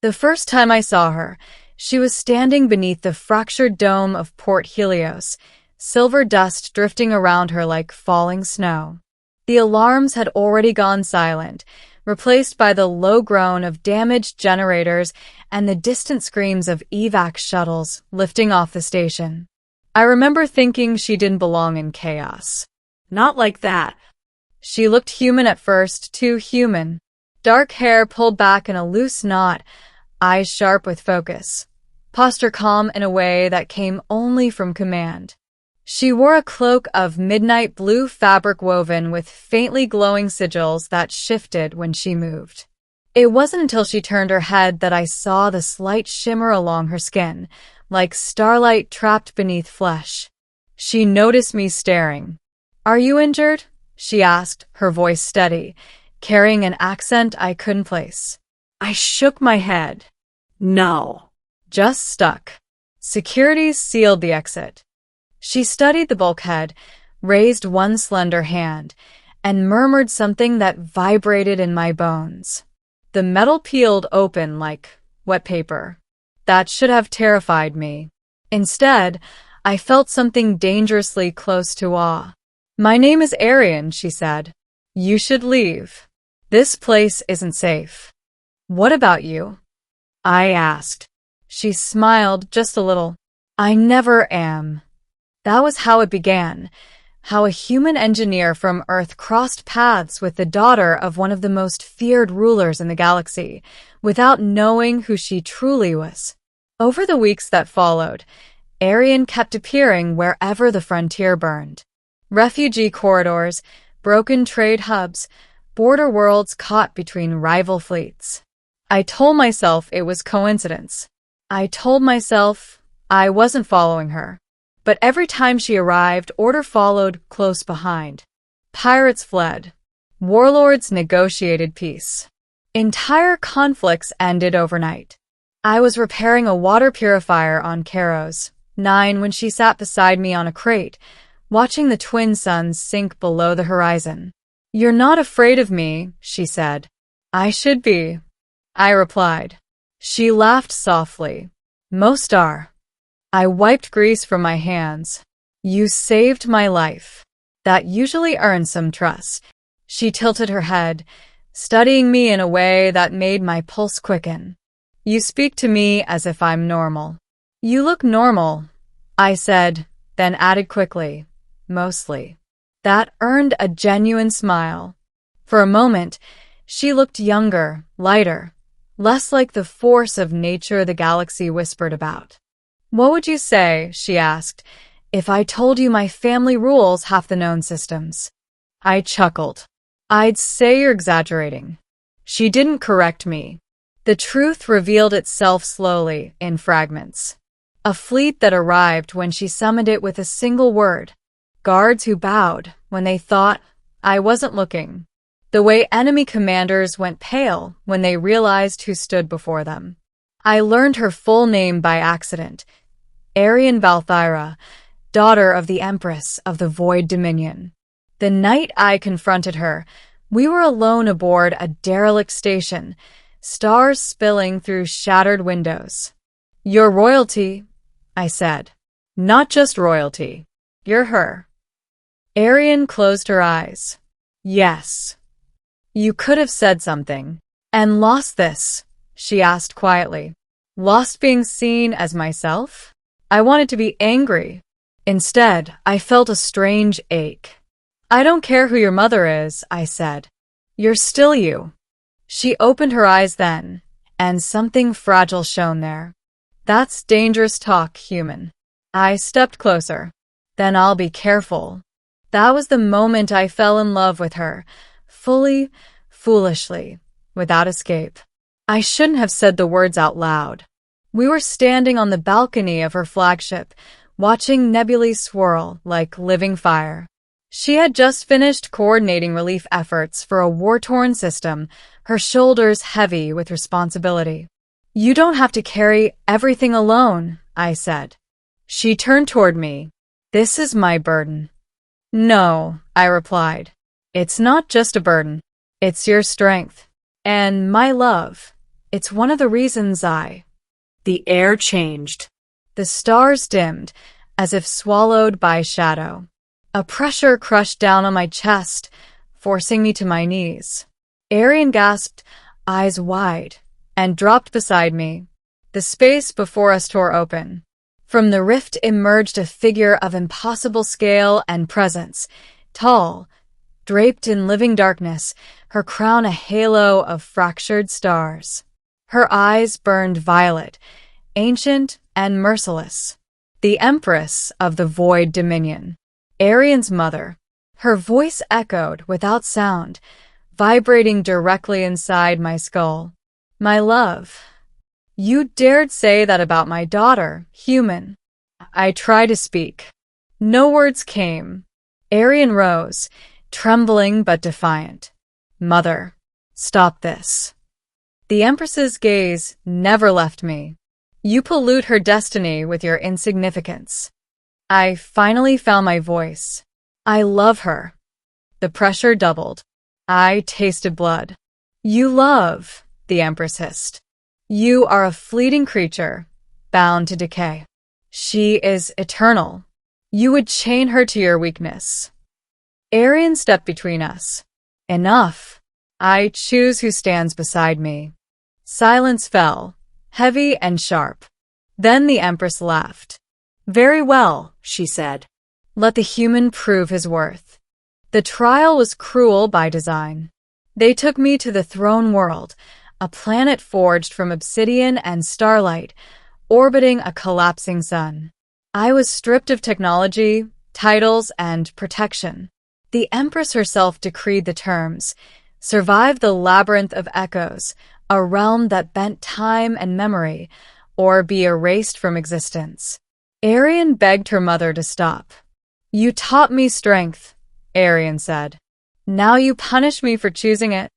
The first time I saw her, she was standing beneath the fractured dome of Port Helios, silver dust drifting around her like falling snow. The alarms had already gone silent, replaced by the low groan of damaged generators and the distant screams of evac shuttles lifting off the station. I remember thinking she didn't belong in chaos. Not like that. She looked human at first, too human. Dark hair pulled back in a loose knot, eyes sharp with focus, posture calm in a way that came only from command. She wore a cloak of midnight blue fabric woven with faintly glowing sigils that shifted when she moved. It wasn't until she turned her head that I saw the slight shimmer along her skin, like starlight trapped beneath flesh. She noticed me staring. "Are you injured?" she asked, her voice steady, carrying an accent I couldn't place. I shook my head. No. Just stuck. Security sealed the exit. She studied the bulkhead, raised one slender hand, and murmured something that vibrated in my bones. The metal peeled open like wet paper. That should have terrified me. Instead, I felt something dangerously close to awe. "My name is Arian," she said. "You should leave. This place isn't safe." "What about you?" I asked. She smiled just a little. "I never am." That was how it began, how a human engineer from Earth crossed paths with the daughter of one of the most feared rulers in the galaxy, without knowing who she truly was. Over the weeks that followed, Arian kept appearing wherever the frontier burned. Refugee corridors, broken trade hubs, border worlds caught between rival fleets. I told myself it was coincidence. I told myself I wasn't following her. But every time she arrived, order followed close behind. Pirates fled. Warlords negotiated peace. Entire conflicts ended overnight. I was repairing a water purifier on Karos, 9 when she sat beside me on a crate, watching the twin suns sink below the horizon. "You're not afraid of me," she said. "I should be," I replied. She laughed softly. "Most are." I wiped grease from my hands. "You saved my life." That usually earns some trust. She tilted her head, studying me in a way that made my pulse quicken. "You speak to me as if I'm normal." "You look normal," I said, then added quickly, "mostly." That earned a genuine smile. For a moment, she looked younger, lighter, less like the force of nature the galaxy whispered about. "What would you say," she asked, "if I told you my family rules half the known systems?" I chuckled. "I'd say you're exaggerating." She didn't correct me. The truth revealed itself slowly, in fragments. A fleet that arrived when she summoned it with a single word. Guards who bowed when they thought I wasn't looking. The way enemy commanders went pale when they realized who stood before them. I learned her full name by accident. Alienvalthyra, daughter of the Empress of the Void Dominion. The night I confronted her, we were alone aboard a derelict station, stars spilling through shattered windows. "You're royalty," I said. "Not just royalty. You're her." Arian closed her eyes. "Yes." "You could have said something. And lost this?" she asked quietly. "Lost being seen as myself?" I wanted to be angry. Instead, I felt a strange ache. "I don't care who your mother is," I said. "You're still you." She opened her eyes then, and something fragile shone there. "That's dangerous talk, human." I stepped closer. "Then I'll be careful." That was the moment I fell in love with her, fully, foolishly, without escape. I shouldn't have said the words out loud. We were standing on the balcony of her flagship, watching nebulae swirl like living fire. She had just finished coordinating relief efforts for a war-torn system, her shoulders heavy with responsibility. "You don't have to carry everything alone," I said. She turned toward me. "This is my burden." "No," I replied. "It's not just a burden. It's your strength. And my love. It's one of the reasons The air changed. The stars dimmed, as if swallowed by shadow. A pressure crushed down on my chest, forcing me to my knees. Arian gasped, eyes wide, and dropped beside me. The space before us tore open. From the rift emerged a figure of impossible scale and presence, tall, draped in living darkness, her crown a halo of fractured stars. Her eyes burned violet, ancient and merciless. The Empress of the Void Dominion, Arian's mother. Her voice echoed without sound, vibrating directly inside my skull. My love, you dared say that about my daughter, human. I tried to speak. No words came. Arian rose, trembling but defiant. Mother, stop this. The Empress's gaze never left me. You pollute her destiny with your insignificance. I finally found my voice. I love her. The pressure doubled. I tasted blood. You love, the Empress hissed. You are a fleeting creature, bound to decay. She is eternal. You would chain her to your weakness. Arian stepped between us. Enough. I choose who stands beside me. Silence fell, heavy and sharp. Then the Empress laughed. Very well, she said. Let the human prove his worth. The trial was cruel by design. They took me to the throne world, a planet forged from obsidian and starlight, orbiting a collapsing sun. I was stripped of technology, titles, and protection. The Empress herself decreed the terms. Survive the labyrinth of echoes, a realm that bent time and memory, or be erased from existence. Arian begged her mother to stop. You taught me strength, Arian said. Now you punish me for choosing it.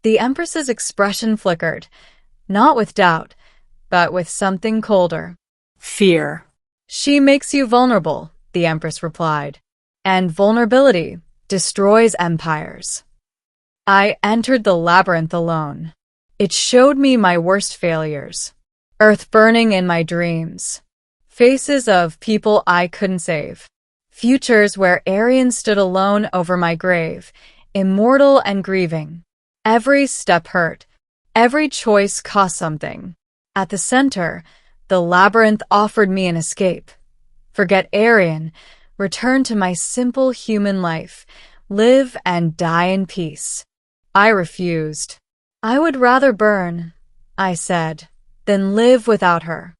The Empress's expression flickered, not with doubt, but with something colder. Fear. She makes you vulnerable, the Empress replied. And vulnerability destroys empires. I entered the labyrinth alone. It showed me my worst failures. Earth burning in my dreams. Faces of people I couldn't save. Futures where Arian stood alone over my grave, immortal and grieving. Every step hurt. Every choice cost something. At the center, the labyrinth offered me an escape. Forget Arian. Return to my simple human life. Live and die in peace. I refused. I would rather burn, I said, than live without her.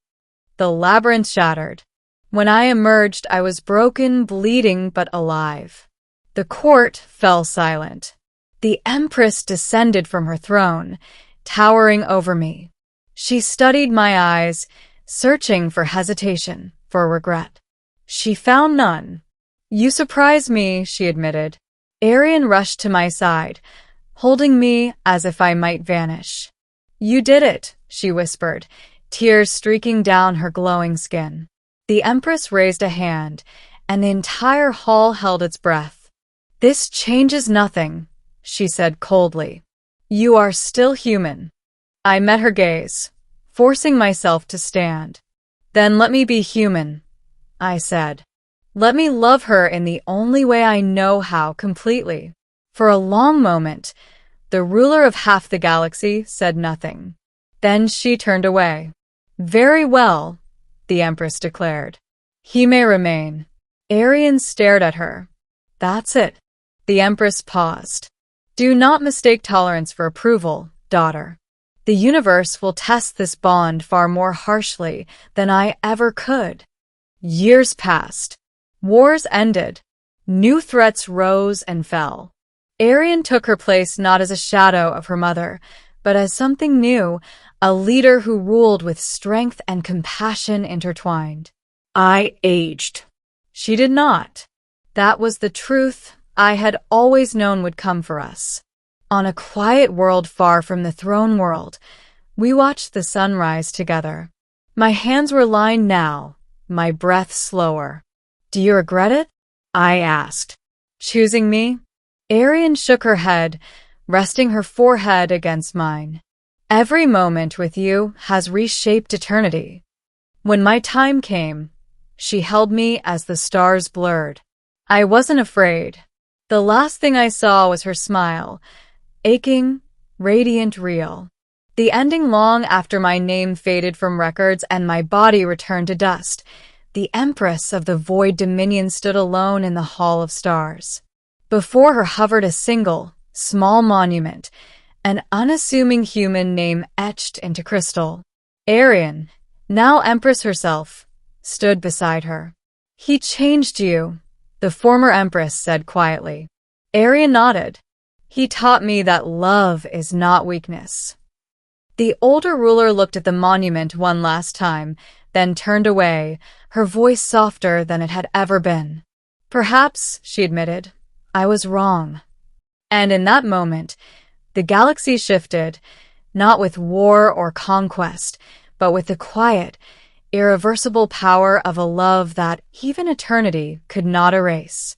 The labyrinth shattered. When I emerged, I was broken, bleeding, but alive. The court fell silent. The Empress descended from her throne, towering over me. She studied my eyes, searching for hesitation, for regret. She found none. You surprised me, she admitted. Arian rushed to my side, holding me as if I might vanish. You did it, she whispered, tears streaking down her glowing skin. The Empress raised a hand, and the entire hall held its breath. This changes nothing, she said coldly. You are still human. I met her gaze, forcing myself to stand. Then let me be human, I said. Let me love her in the only way I know how completely. For a long moment, the ruler of half the galaxy said nothing. Then she turned away. Very well, the Empress declared. He may remain. Arian stared at her. That's it. The Empress paused. Do not mistake tolerance for approval, daughter. The universe will test this bond far more harshly than I ever could. Years passed. Wars ended. New threats rose and fell. Arian took her place not as a shadow of her mother, but as something new, a leader who ruled with strength and compassion intertwined. I aged. She did not. That was the truth I had always known would come for us. On a quiet world far from the throne world, we watched the sun rise together. My hands were lined now, my breath slower. Do you regret it? I asked. Choosing me? Arian shook her head, resting her forehead against mine. Every moment with you has reshaped eternity. When my time came, she held me as the stars blurred. I wasn't afraid. The last thing I saw was her smile, aching, radiant, real. The ending long after my name faded from records and my body returned to dust. The Empress of the Void Dominion stood alone in the Hall of Stars. Before her hovered a single, small monument, an unassuming human name etched into crystal. Arian, now Empress herself, stood beside her. He changed you, the former Empress said quietly. Arian nodded. He taught me that love is not weakness. The older ruler looked at the monument one last time, then turned away, her voice softer than it had ever been. Perhaps, she admitted, I was wrong. And in that moment, the galaxy shifted, not with war or conquest, but with the quiet, irreversible power of a love that even eternity could not erase.